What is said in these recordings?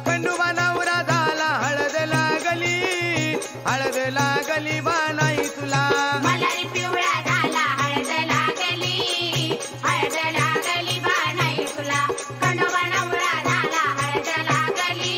खंडोबा नवरा झाला हळद लागली बा नाही तुला मलारी पिवळा झाला हळद लागली बा नाही तुला खंडोबा नवरा झाला हळद लागली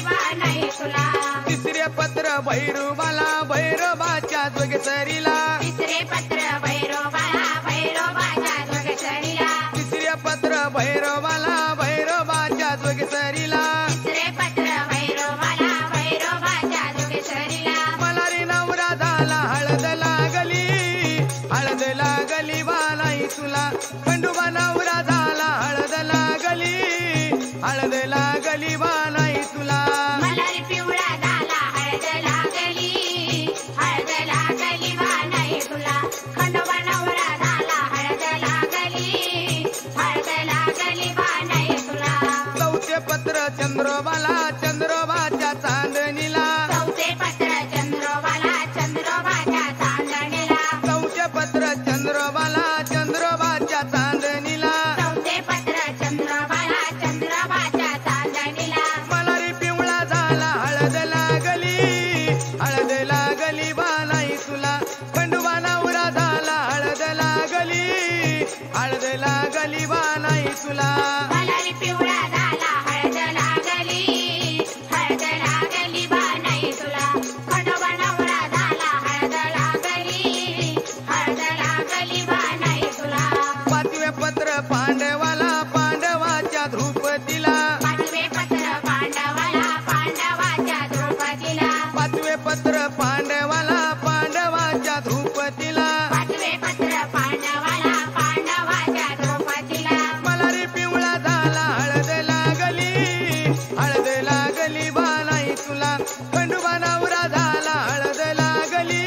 बा नाही तुला तिसरे पत्र भैरोबाच्या जोगेसरीला तिसरे पत्र भैरोबाच्या जोगेसरीला तिसरे पत्र भैरोबाच्या जोगेसरीला तिसरे पत्र भैरोबाच्या जोगेसरीला मलारी नवरा झाला हळद लागली बा नाही तुला खंडोबा नवरा झाला हळद लागली बा नाही तुला मलारी पिवळा झाला हळद लागली बा नाही तुला खंडोबा नवरा झाला हळद लागली बा नाही तुला चौथे पत्र चंद्रोबाच्या चांदणीला चौथे पत्र चंद्रोबाच्या चांदणीला चौथे पत्र चंद्रोबाच्या चांदणीला चौथे पत्र चंद्रोबाच्या चांदणीला मलारी पिवळा झाला हळद लागली बा नाही तुला खंडोबा नवरा झाला हळद लागली बा नाही तुला मलारी पिवळा झाला हळद लागली बा नाही तुला खंडोबा नवरा झाला हळद लागली बा नाही तुला पाचवे पत्र पांडवाच्या ध्रुपदीला पाचवे पत्र पांडवाच्या द्रौपदीला पाचवे पत्र पांडवाच्या ध्रुपदीला पाचवे पत्र पांडवाच्या द्रौपदीला मलारी पिवळा झाला हळद लागली बा नाही तुला खंडोबा नवरा झाला हळद लागली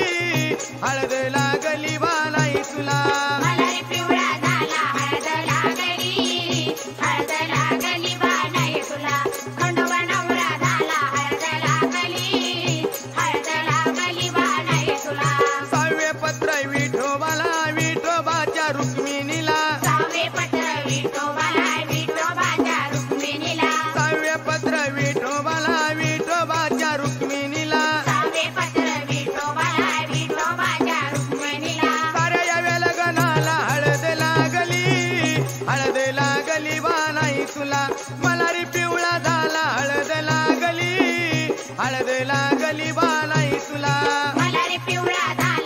बा नाही तुला मलारी पिवळा झाला हळद लागली बा नाही तुला खंडोबा नवरा झाला हळद लागली बा नाही तुला मलारी पिवळा झाला हळद लागली बा नाही तुला खंडोबा नवरा झाला हळद लागली बा नाही तुला मलारी पिवळा झाला हळद लागली बा नाही तुला खंडोबा नवरा झाला हळद लागली बा नाही तुला सहावे पत्र विठोबाच्या रुक्मिणीला सहावे पत्र विठोबाच्या रुक्मिणीला सहावे पत्र विठोबाच्या रुक्मिणीला सहावे पत्र विठोबाच्या रुक्मिणीला साऱ्या याव्या लग्नाला हळद लागली बा नाही तुला मलारी पिवळा झाला हळद लागली बा नाही तुला मलारी पिवळा झाला